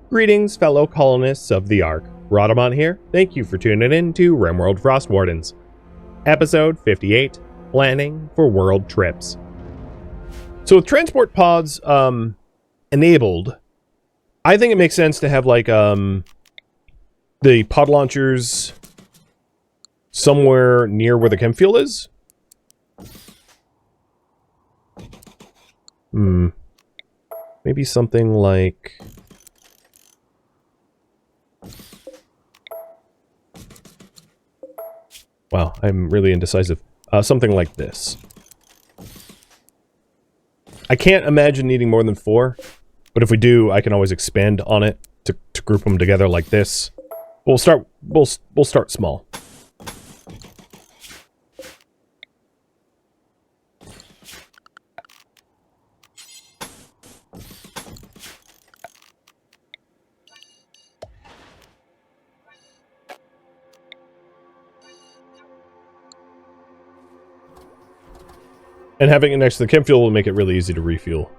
Greetings, fellow colonists of the Ark. Rhadamant here. Thank you for tuning in to RimWorld Frostwardens. Episode 58, Planning for World Trips. So with transport pods enabled, I think it makes sense to have like the pod launchers somewhere near where the chem fuel is. Maybe something like... Wow, I'm really indecisive. Something like this. I can't imagine needing more than 4, but if we do, I can always expand on it to group them together like this. We'll start small. And having it next to the chem fuel will make it really easy to refuel.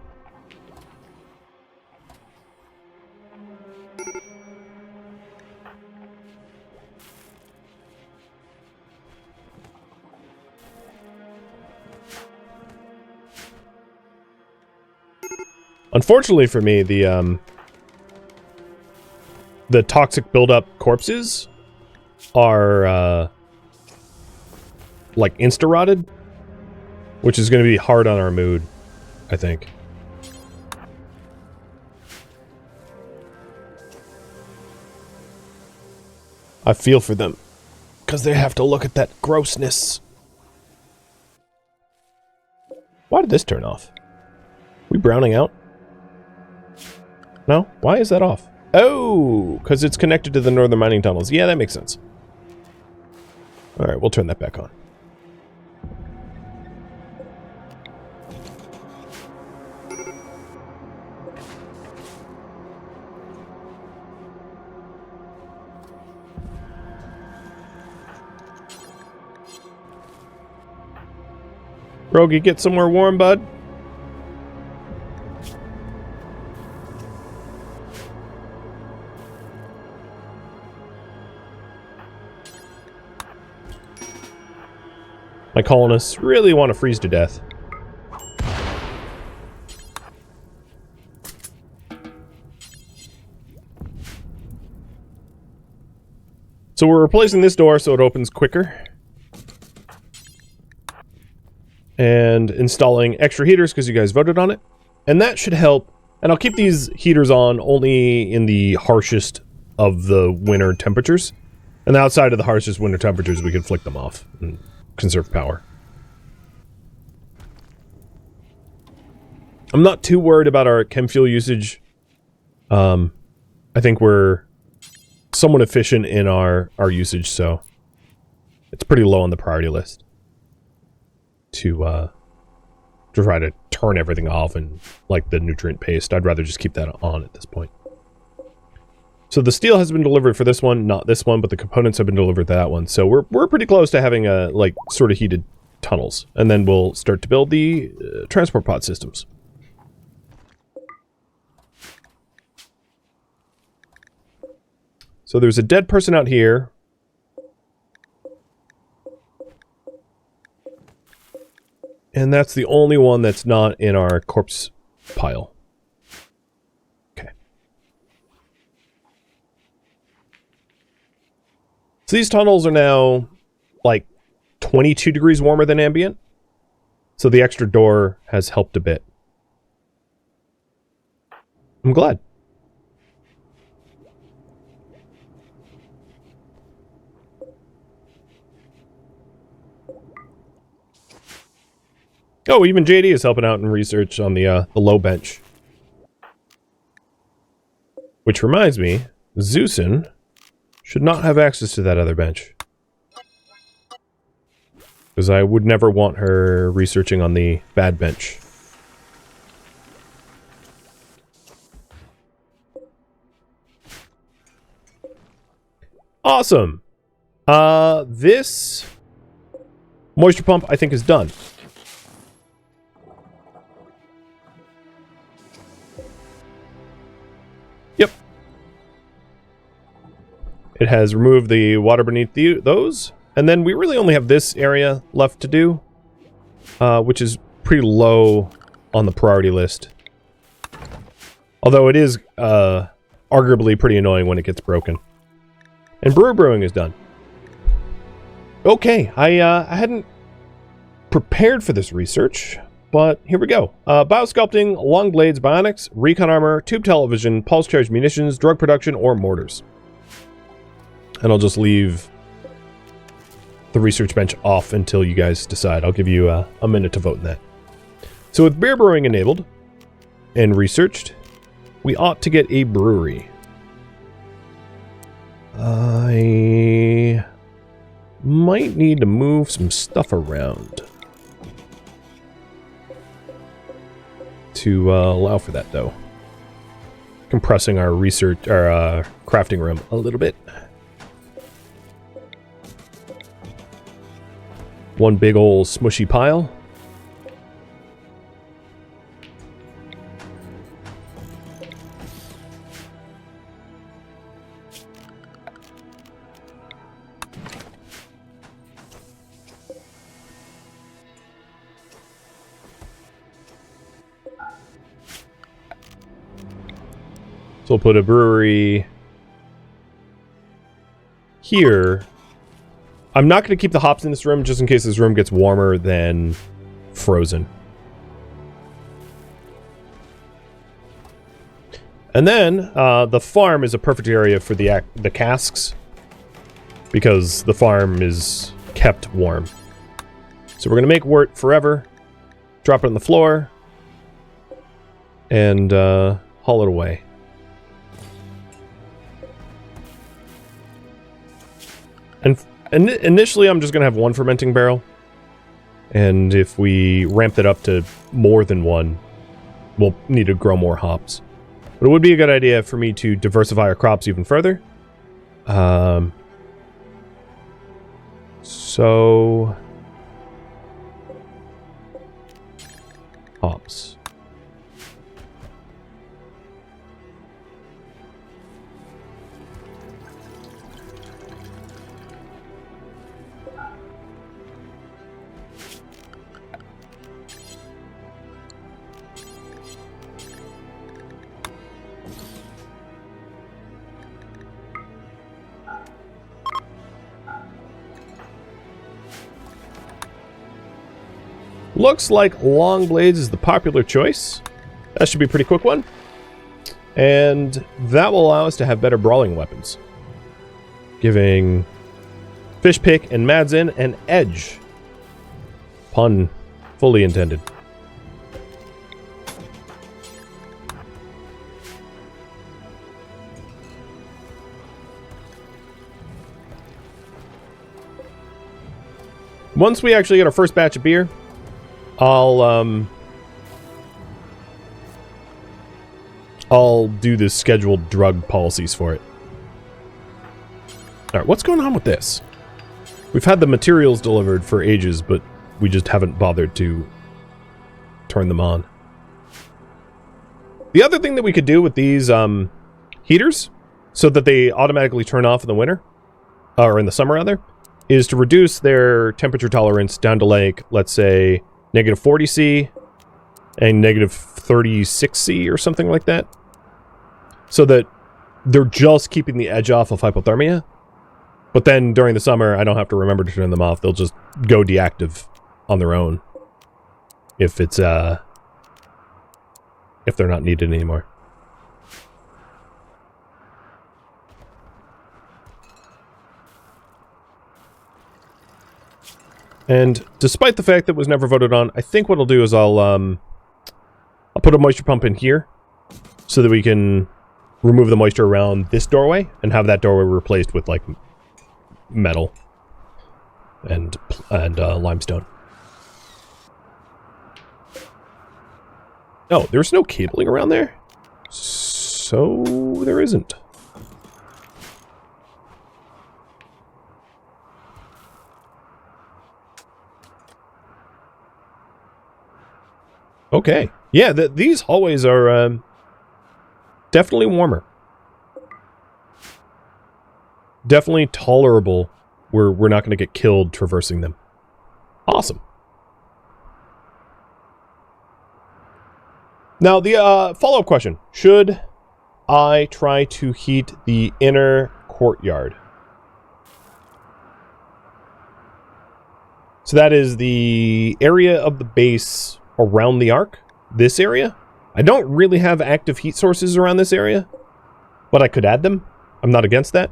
Unfortunately for me, the toxic buildup corpses are like insta-rotted, which is going to be hard on our mood, I think. I feel for them, because they have to look at that grossness. Why did this turn off? We browning out? No? Why is that off? Oh, because it's connected to the northern mining tunnels. Yeah, that makes sense. Alright, we'll turn that back on. Rogie, get somewhere warm, bud. My colonists really want to freeze to death. So we're replacing this door so it opens quicker. And installing extra heaters because you guys voted on it. And that should help. And I'll keep these heaters on only in the harshest of the winter temperatures. And outside of the harshest winter temperatures, we can flick them off and conserve power. I'm not too worried about our chem fuel usage. I think we're somewhat efficient in our usage, so it's pretty low on the priority list to try to turn everything off and like the nutrient paste. I'd rather just keep that on at this point. So the steel has been delivered for this one, not this one, but the components have been delivered to that one. So we're pretty close to having a like sort of heated tunnels, and then we'll start to build the transport pod systems. So there's a dead person out here. And that's the only one that's not in our corpse pile. Okay. So these tunnels are now like 22 degrees warmer than ambient. So the extra door has helped a bit. I'm glad. Oh, even JD is helping out in research on the low bench. Which reminds me, Zeusin should not have access to that other bench. Because I would never want her researching on the bad bench. Awesome! This moisture pump, I think, is done. It has removed the water beneath those. And then we really only have this area left to do, which is pretty low on the priority list. Although it is arguably pretty annoying when it gets broken. And brewing is done. Okay, I hadn't prepared for this research, but here we go. Biosculpting, long blades, bionics, recon armor, tube television, pulse charge munitions, drug production, or mortars. And I'll just leave the research bench off until you guys decide. I'll give you a minute to vote in that. So with beer brewing enabled and researched, we ought to get a brewery. I might need to move some stuff around to allow for that, though. Compressing our research, our crafting room a little bit. One big old smushy pile. So we'll put a brewery here. I'm not going to keep the hops in this room just in case this room gets warmer than frozen. And then the farm is a perfect area for the casks because the farm is kept warm. So we're going to make wort forever, drop it on the floor, and haul it away. And initially, I'm just going to have one fermenting barrel. And if we ramp it up to more than one, we'll need to grow more hops. But it would be a good idea for me to diversify our crops even further. So... hops. Looks like long blades is the popular choice. That should be a pretty quick one. And that will allow us to have better brawling weapons. Giving fish pick and Madzin an edge. Pun fully intended. Once we actually get our first batch of beer, I'll do the scheduled drug policies for it. Alright, what's going on with this? We've had the materials delivered for ages, but we just haven't bothered to turn them on. The other thing that we could do with these heaters, so that they automatically turn off in the winter, or in the summer rather, is to reduce their temperature tolerance down to like, let's say, negative 40°C and negative 36°C or something like that. So that they're just keeping the edge off of hypothermia. But then during the summer, I don't have to remember to turn them off. They'll just go deactive on their own. If it's, if they're not needed anymore. And despite the fact that it was never voted on, I think what I'll do is I'll put a moisture pump in here so that we can remove the moisture around this doorway and have that doorway replaced with like metal and limestone. No, there's no cabling around there. So there isn't. Okay. Yeah, these hallways are definitely warmer. definitely tolerable. We're not going to get killed traversing them. Awesome. Now, the follow-up question. Should I try to heat the inner courtyard? So that is the area of the base around the Ark. This area. I don't really have active heat sources around this area, but I could add them. I'm not against that.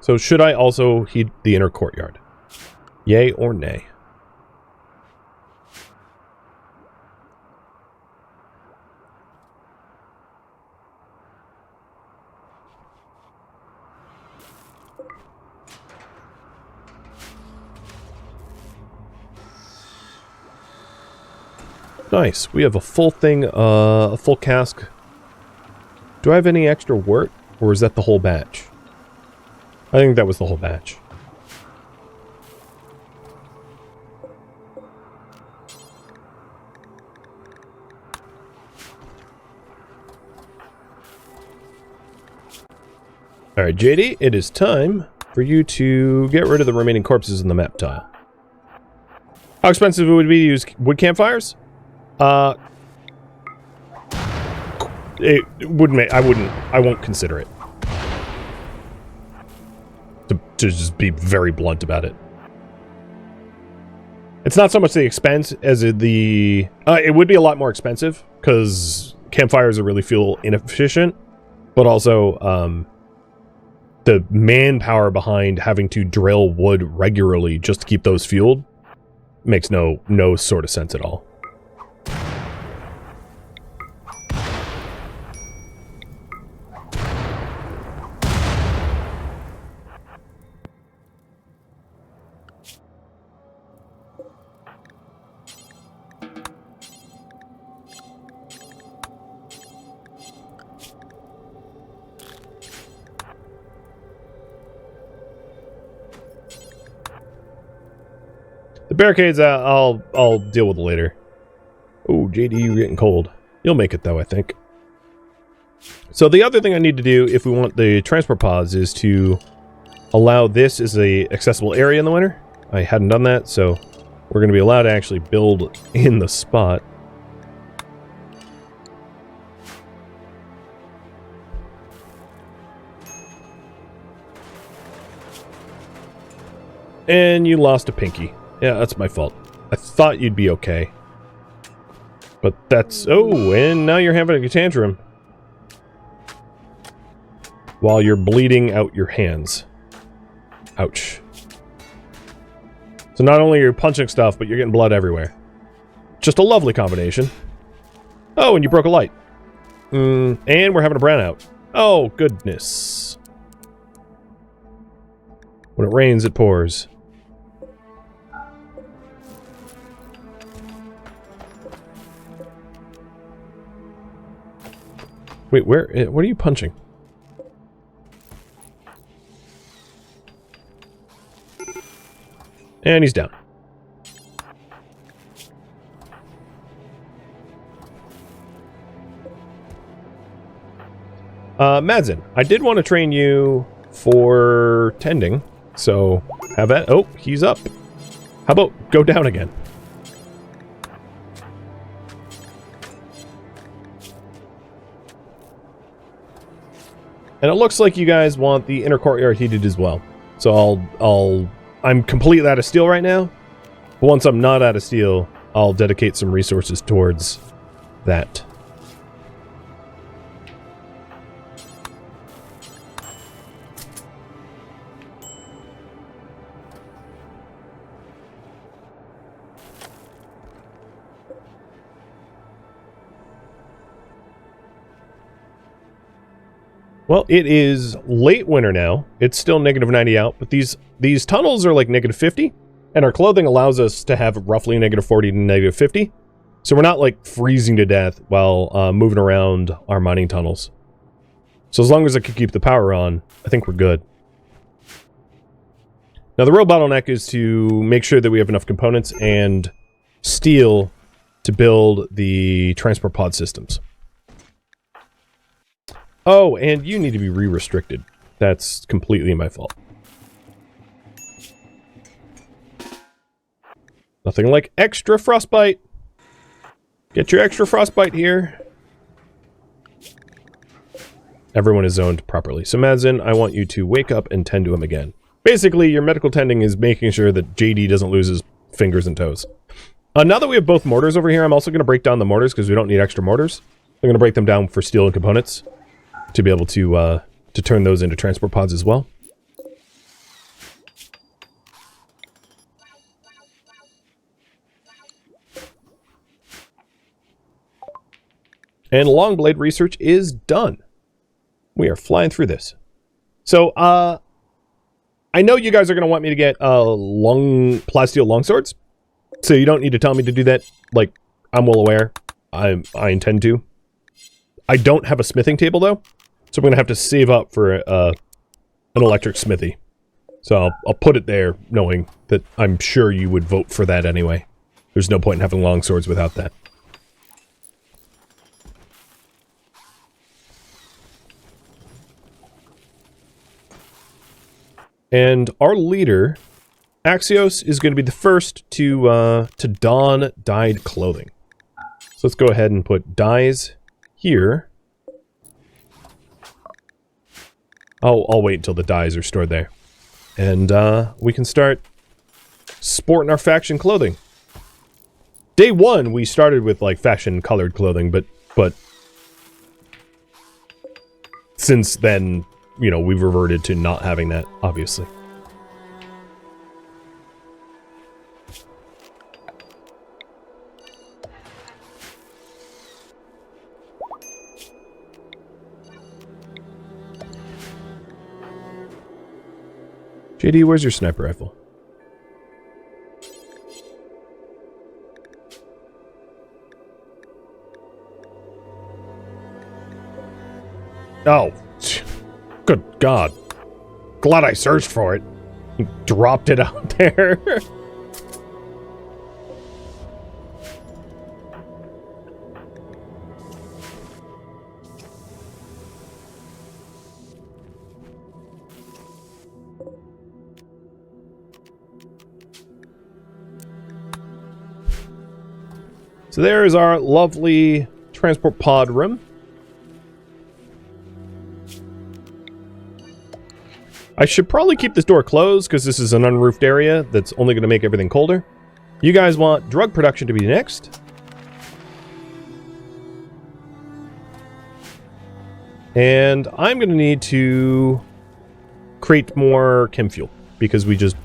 So should I also heat the inner courtyard? Yay or nay? Nice. We have a full thing, a full cask. Do I have any extra wort? Or is that the whole batch? I think that was the whole batch. Alright, JD, it is time for you to get rid of the remaining corpses in the map tile. How expensive it would be to use wood campfires? It wouldn't make, I won't consider it. To just be very blunt about it. It's not so much the expense as it would be a lot more expensive, because campfires really feel inefficient, but also, the manpower behind having to drill wood regularly just to keep those fueled makes no sort of sense at all. The barricades, I'll deal with later. Oh, JD, you're getting cold. You'll make it, though, I think. So the other thing I need to do, if we want the transport pods, is to allow this as a accessible area in the winter. I hadn't done that, so we're going to be allowed to actually build in the spot. And you lost a pinky. Yeah, that's my fault. I thought you'd be okay. But that's... Oh, and now you're having a tantrum. While you're bleeding out your hands. Ouch. So not only are you punching stuff, but you're getting blood everywhere. Just a lovely combination. Oh, and you broke a light. And we're having a brownout. Oh, goodness. When it rains, it pours. Wait, where? What are you punching? And he's down. Madsen, I did want to train you for tending, so have that. Oh, he's up. How about go down again? And it looks like you guys want the inner courtyard heated as well. So I'm completely out of steel right now. But once I'm not out of steel, I'll dedicate some resources towards that. Well, it is late winter now. It's still -90 out, but these tunnels are like -50, and our clothing allows us to have roughly -40 to -50. So we're not like freezing to death while moving around our mining tunnels. So as long as I can keep the power on, I think we're good. Now the real bottleneck is to make sure that we have enough components and steel to build the transport pod systems. Oh, and you need to be re-restricted. That's completely my fault. Nothing like extra frostbite. Get your extra frostbite here. Everyone is zoned properly. So Madsen, I want you to wake up and tend to him again. Basically, your medical tending is making sure that JD doesn't lose his fingers and toes. Now that we have both mortars over here, I'm also going to break down the mortars because we don't need extra mortars. I'm going to break them down for steel and components to be able to turn those into transport pods as well. And long blade research is done. We are flying through this. So, I know you guys are going to want me to get plasteel longswords. So you don't need to tell me to do that. Like, I'm well aware. I intend to. I don't have a smithing table, though. So I'm going to have to save up for an electric smithy. So I'll put it there, knowing that I'm sure you would vote for that anyway. There's no point in having longswords without that. And our leader, Axios, is going to be the first to don dyed clothing. So let's go ahead and put dyes here. I'll wait until the dyes are stored there. And we can start sporting our faction clothing. Day one, we started with like faction-colored clothing, but since then, you know, we've reverted to not having that, obviously. JD, where's your sniper rifle? Oh. Good God. Glad I searched for it. You dropped it out there. So there is our lovely transport pod room. I should probably keep this door closed because this is an unroofed area that's only going to make everything colder. You guys want drug production to be next. And I'm going to need to create more chem fuel because we just,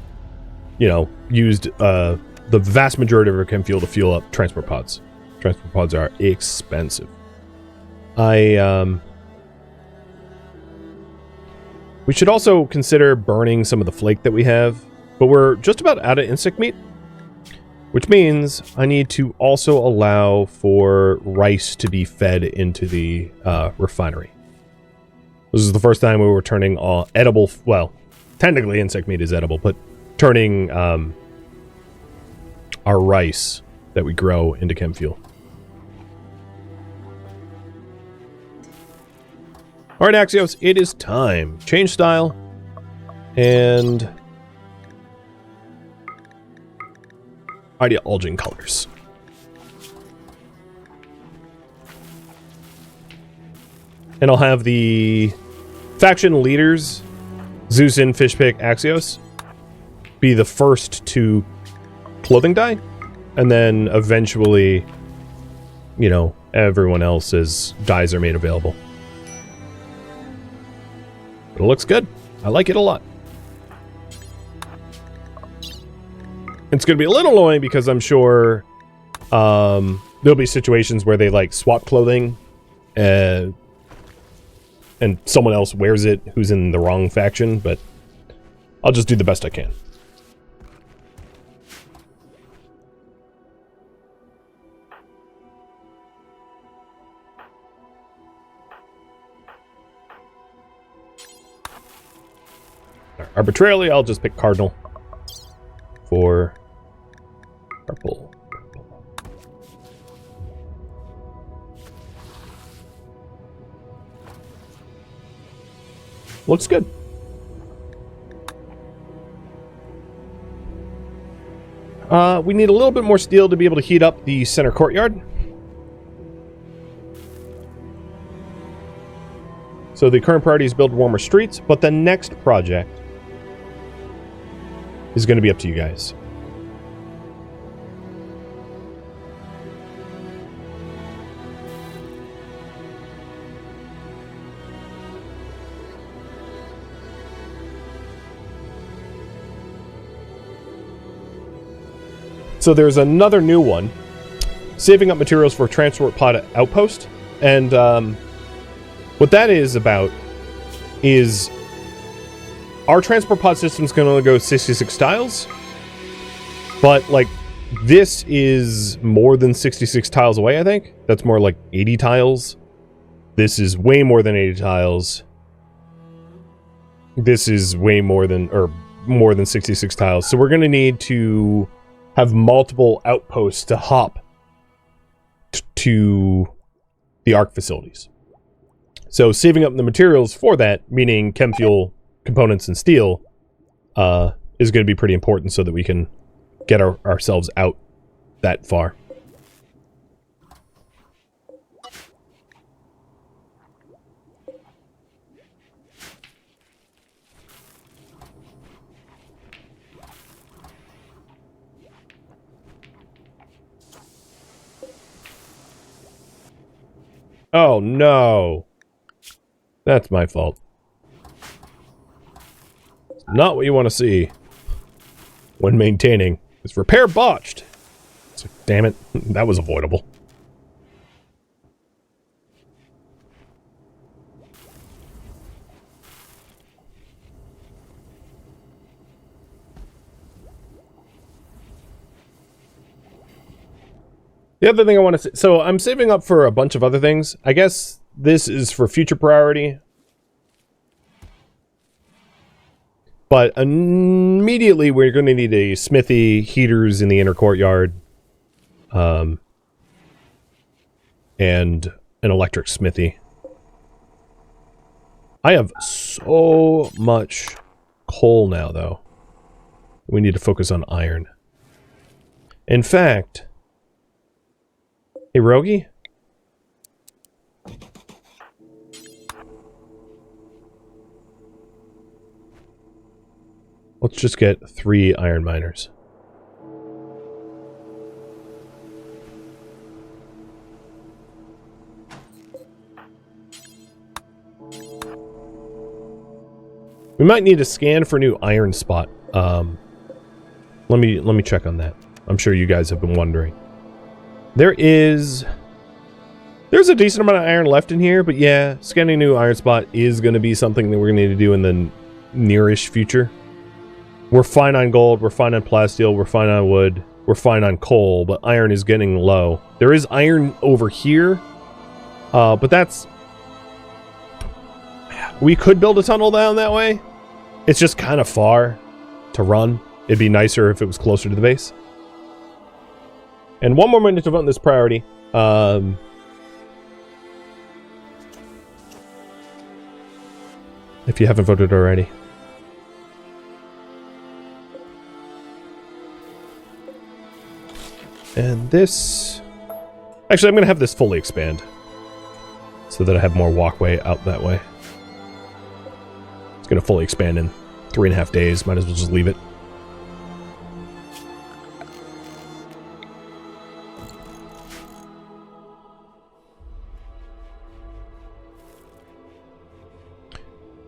you know, used the vast majority of our chem fuel to fuel up transport pods. Transport pods are expensive. We should also consider burning some of the flake that we have, but we're just about out of insect meat, which means I need to also allow for rice to be fed into the refinery. This is the first time we were turning edible, well, technically insect meat is edible, but turning our rice that we grow into chem fuel. Alright, Axios, it is time. Change style. And ideological colors. And I'll have the faction leaders, Zeus'in, Fishpick, Axios, be the first to clothing dye. And then eventually, you know, everyone else's dyes are made available. But it looks good. I like it a lot. It's going to be a little annoying because I'm sure there'll be situations where they like swap clothing and someone else wears it who's in the wrong faction, but I'll just do the best I can. Arbitrarily, I'll just pick Cardinal for purple. Looks good. We need a little bit more steel to be able to heat up the center courtyard. So the current priority is build warmer streets, but the next project is going to be up to you guys. So there's another new one, saving up materials for transport pod outpost, and what that is about is our transport pod system is going to go 66 tiles, but like this is more than 66 tiles away. I think that's more like 80 tiles. This is way more than 80 tiles. This is way more than, or more than 66 tiles. So we're going to need to have multiple outposts to hop to the ARC facilities. So saving up the materials for that, meaning chem fuel, components, and steel, is going to be pretty important so that we can get ourselves out that far. Oh no. That's my fault. It's not what you want to see when maintaining. It's repair botched. So, damn it. That was avoidable. The other thing I want to say, so I'm saving up for a bunch of other things. I guess this is for future priority. But immediately we're going to need a smithy, heaters in the inner courtyard, and an electric smithy. I have so much coal now, though. We need to focus on iron. In fact... Hey, Rogi? Let's just get 3 iron miners. We might need a scan for new iron spot. Let me check on that. I'm sure you guys have been wondering. There's a decent amount of iron left in here, but yeah, scanning new iron spot is going to be something that we're going to need to do in the nearish future. We're fine on gold, we're fine on plasteel, we're fine on wood, we're fine on coal, but iron is getting low. There is iron over here, but that's... We could build a tunnel down that way. It's just kind of far to run. It'd be nicer if it was closer to the base. And one more minute to vote on this priority. If you haven't voted already. And this... Actually, I'm going to have this fully expand. So that I have more walkway out that way. It's going to fully expand in 3.5 days. Might as well just leave it.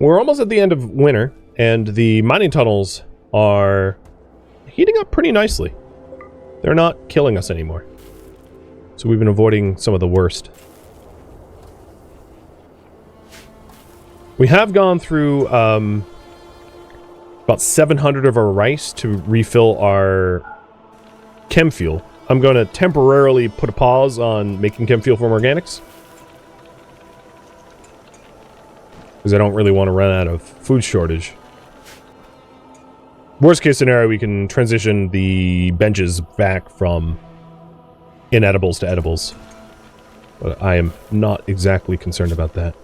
We're almost at the end of winter, and the mining tunnels are heating up pretty nicely. They're not killing us anymore. So we've been avoiding some of the worst. We have gone through about 700 of our rice to refill our chem fuel. I'm going to temporarily put a pause on making chem fuel from organics. Because I don't really want to run out of food shortage. Worst case scenario, we can transition the benches back from inedibles to edibles. But I am not exactly concerned about that.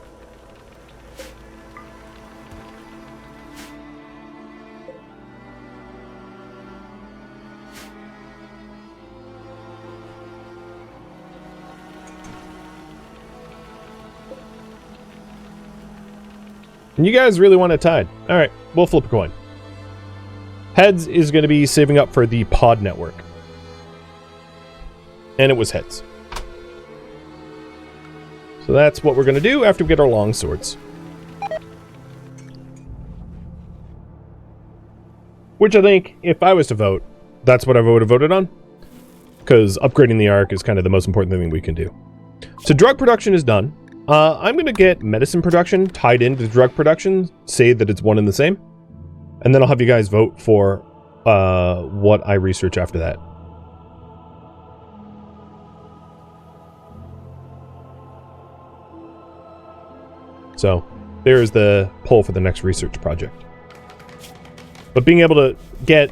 And you guys really want it tied. All right, we'll flip a coin. Heads is going to be saving up for the pod network. And it was heads. So that's what we're going to do after we get our long swords. Which I think, if I was to vote, that's what I would have voted on. Because upgrading the arc is kind of the most important thing we can do. So drug production is done. I'm going to get medicine production tied into drug production. Say that it's one and the same. And then I'll have you guys vote for what I research after that. So there's the poll for the next research project. But being able to get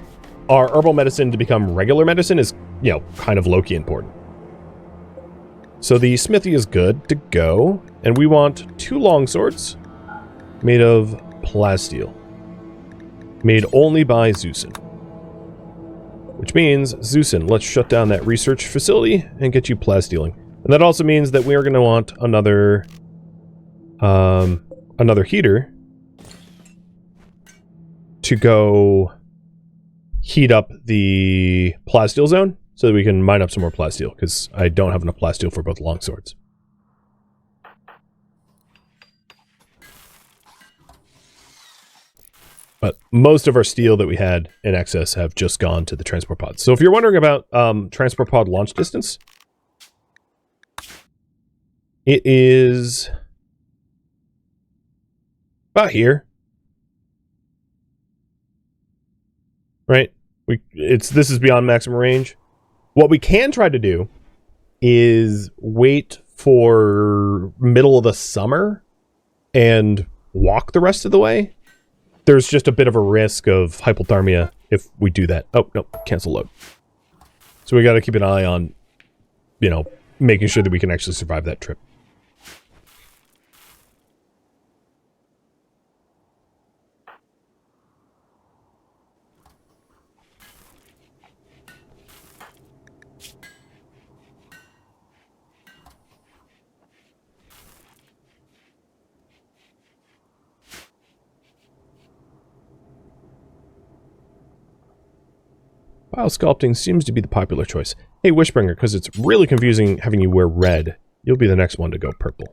our herbal medicine to become regular medicine is, you know, kind of low-key important. So the smithy is good to go. And we want 2 long swords made of plasteel. Made only by Zeusin. Which means, Zeusin, let's shut down that research facility and get you plasteeling. And that also means that we are going to want another heater to go heat up the plasteel zone so that we can mine up some more plasteel, because I don't have enough plasteel for both longswords. But most of our steel that we had in excess have just gone to the transport pods. So if you're wondering about transport pod launch distance, it is about here. Right? This is beyond maximum range. What we can try to do is wait for middle of the summer and walk the rest of the way. There's just a bit of a risk of hypothermia if we do that. Oh, no, cancel load. So we got to keep an eye on, you know, making sure that we can actually survive that trip. Biosculpting seems to be the popular choice. Hey, Wishbringer, because it's really confusing having you wear red, you'll be the next one to go purple.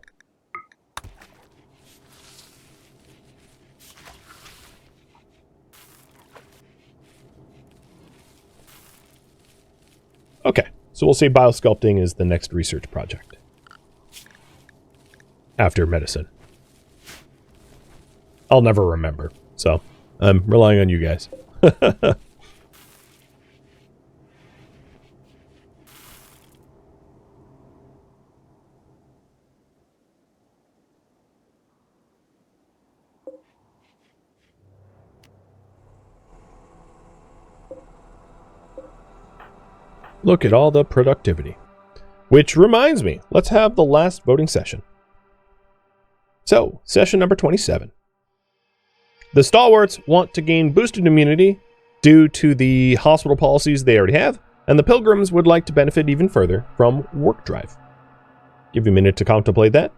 Okay, so we'll say biosculpting is the next research project. After medicine. I'll never remember, so I'm relying on you guys. Look at all the productivity. Which reminds me, let's have the last voting session. So, session number 27. The Stalwarts want to gain boosted immunity due to the hospital policies they already have, and the Pilgrims would like to benefit even further from work drive. Give you a minute to contemplate that.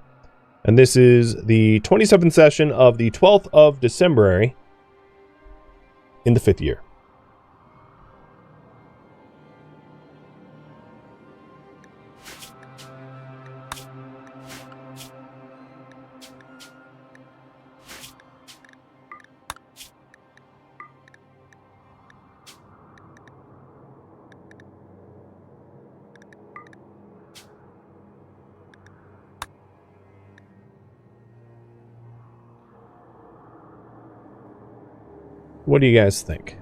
And this is the 27th session of the 12th of December in the 5th year. What do you guys think?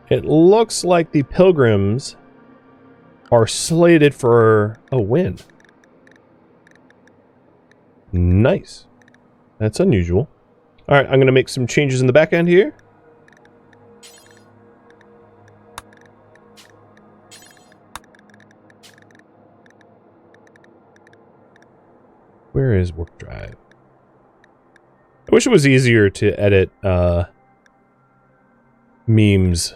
It looks like the Pilgrims are slated for a win. Nice. That's unusual. All right, I'm going to make some changes in the back end here. Where is work drive? I wish it was easier to edit memes.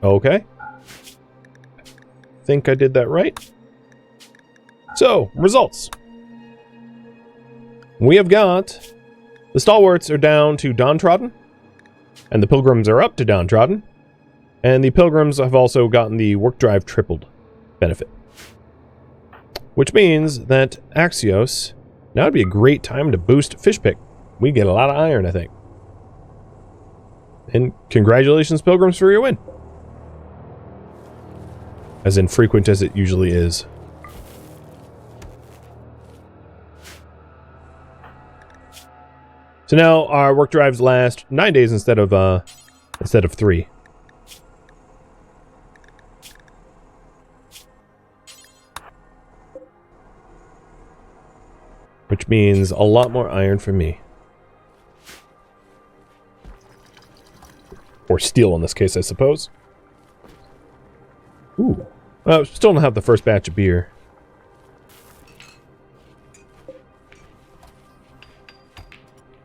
Okay. Think I did that right. So, results. We have got the stalwarts are down to downtrodden, and the pilgrims are up to downtrodden, and the pilgrims have also gotten the work drive tripled benefit. Which means that Axios, now would be a great time to boost fish pick. We get a lot of iron, I think. And congratulations, pilgrims, for your win. As infrequent as it usually is. So now our work drives last 9 days instead of 3. Which means a lot more iron for me. Or steel in this case, I suppose. Ooh. Still don't have the first batch of beer.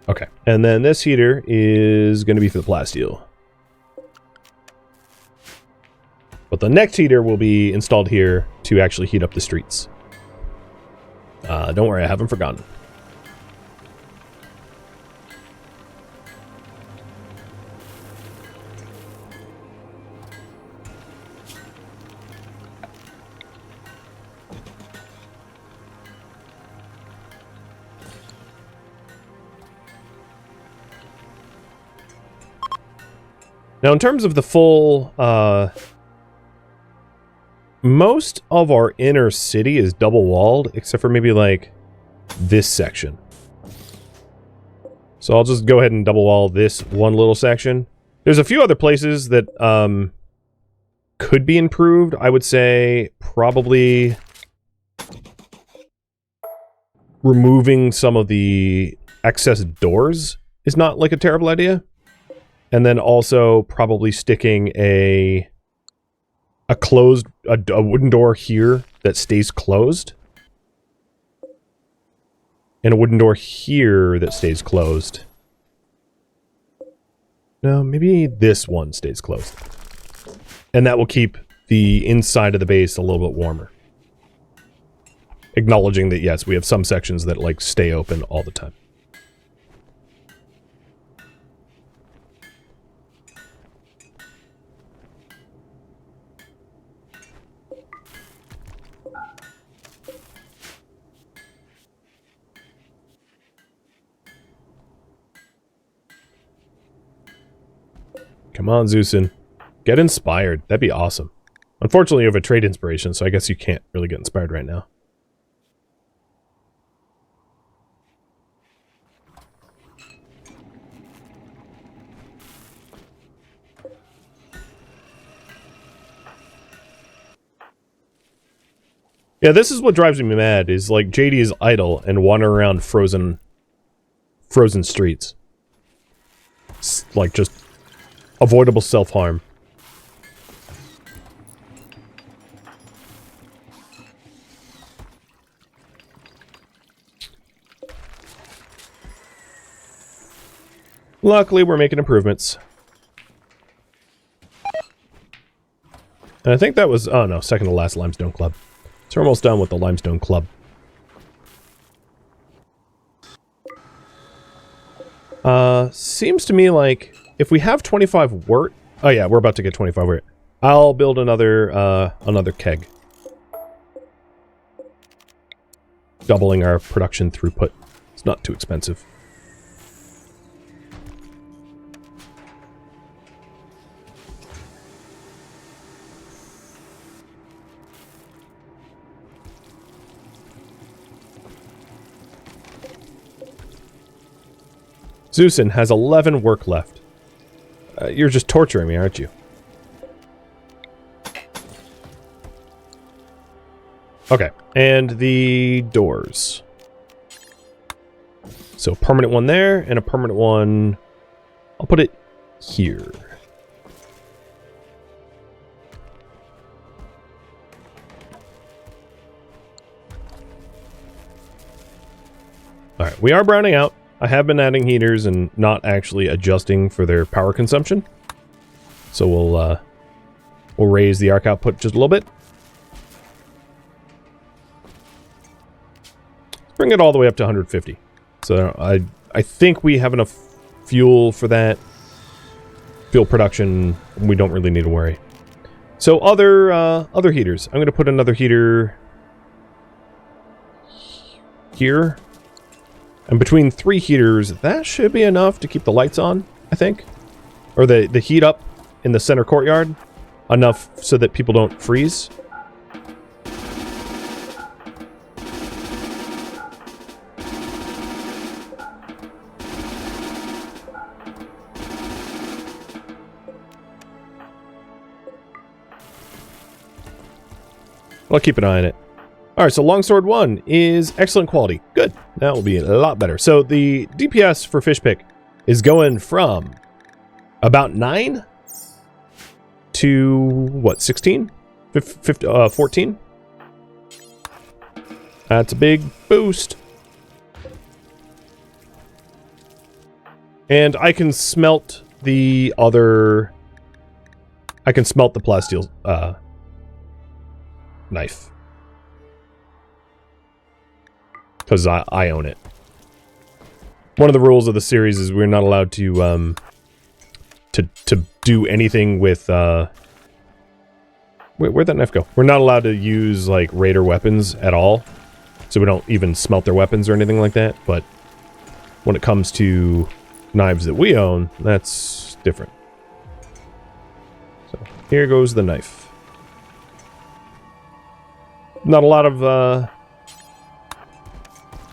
Okay. And then this heater is going to be for the plasteel. But the next heater will be installed here to actually heat up the streets. Don't worry, I haven't forgotten. Now, in terms of the full, most of our inner city is double-walled, except for maybe, like, this section. So I'll just go ahead and double-wall this one little section. There's a few other places that, could be improved. I would say probably removing some of the excess doors is not, like, a terrible idea. And then also probably sticking a wooden door here that stays closed. And a wooden door here that stays closed. No, maybe this one stays closed. And that will keep the inside of the base a little bit warmer. Acknowledging that, yes, we have some sections that, like, stay open all the time. Come on, Zeusin. Get inspired. That'd be awesome. Unfortunately, you have a trade inspiration, so I guess you can't really get inspired right now. Yeah, this is what drives me mad, is like JD is idle and wandering around frozen streets. It's like just avoidable self-harm. Luckily, we're making improvements. And I think that was, oh no, second to last limestone club. So we're almost done with the limestone club. Seems to me like if we have 25 wort, oh yeah, we're about to get 25 wort. I'll build another keg. Doubling our production throughput. It's not too expensive. Zeusin has 11 work left. You're just torturing me, aren't you? Okay, and the doors. So permanent one there, and a permanent one... I'll put it here. Alright, we are browning out. I have been adding heaters and not actually adjusting for their power consumption. So we'll raise the arc output just a little bit. Bring it all the way up to 150. So I think we have enough fuel for that. Fuel production, we don't really need to worry. So other heaters. I'm going to put another heater here. And between 3 heaters, that should be enough to keep the lights on, I think. Or the heat up in the center courtyard. Enough so that people don't freeze. I'll keep an eye on it. Alright, so Longsword 1 is excellent quality. Good. That will be a lot better. So the DPS for fish pick is going from about 9 to, what, 16? 14? That's a big boost. And I can smelt the other... I can smelt the plasteel knife. Because I own it. One of the rules of the series is we're not allowed to do anything with where'd that knife go? We're not allowed to use like raider weapons at all. So we don't even smelt their weapons or anything like that, but when it comes to knives that we own, that's different. So here goes the knife. Not a lot of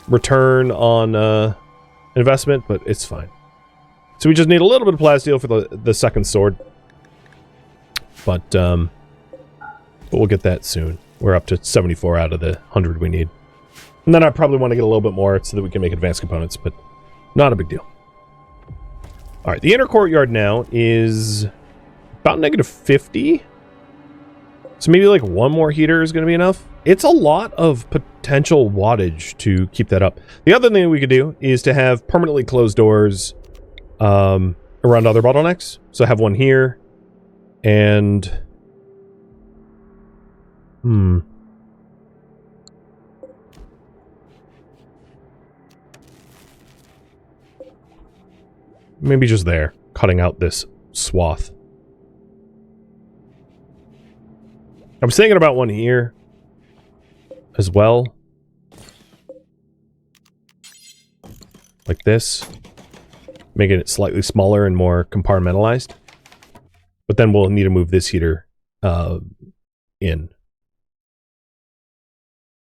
return on investment, but it's fine. So we just need a little bit of plasteel for the second sword. But we'll get that soon. We're up to 74 out of the 100 we need. And then I probably want to get a little bit more so that we can make advanced components, but not a big deal. Alright, the inner courtyard now is about -50. So maybe like one more heater is going to be enough. It's a lot of potential wattage to keep that up. The other thing we could do is to have permanently closed doors around other bottlenecks. So have one here and... Maybe just there, cutting out this swath. I was thinking about one here as well. Like this. Making it slightly smaller and more compartmentalized. But then we'll need to move this heater in.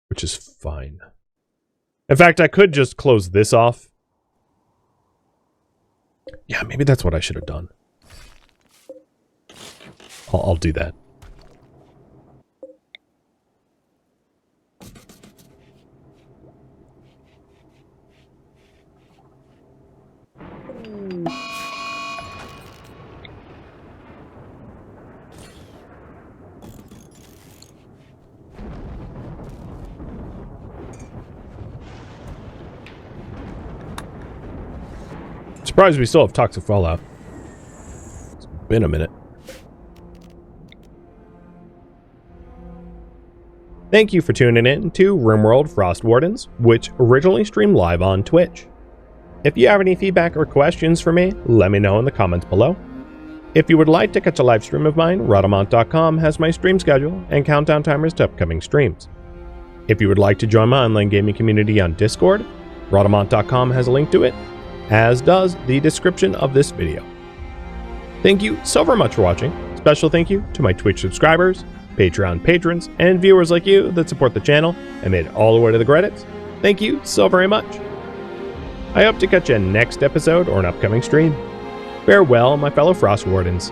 Which is fine. In fact, I could just close this off. Yeah, maybe that's what I should have done. I'll do that. Surprised we still have toxic fallout. It's been a minute. Thank you for tuning in to RimWorld Frostwardens, which originally streamed live on Twitch. If you have any feedback or questions for me, let me know in the comments below. If you would like to catch a live stream of mine, Rhadamant.com has my stream schedule and countdown timers to upcoming streams. If you would like to join my online gaming community on Discord, Rhadamant.com has a link to it, as does the description of this video. Thank you so very much for watching. Special thank you to my Twitch subscribers, Patreon patrons, and viewers like you that support the channel and made it all the way to the credits. Thank you so very much. I hope to catch you next episode or an upcoming stream. Farewell, my fellow Frostwardens.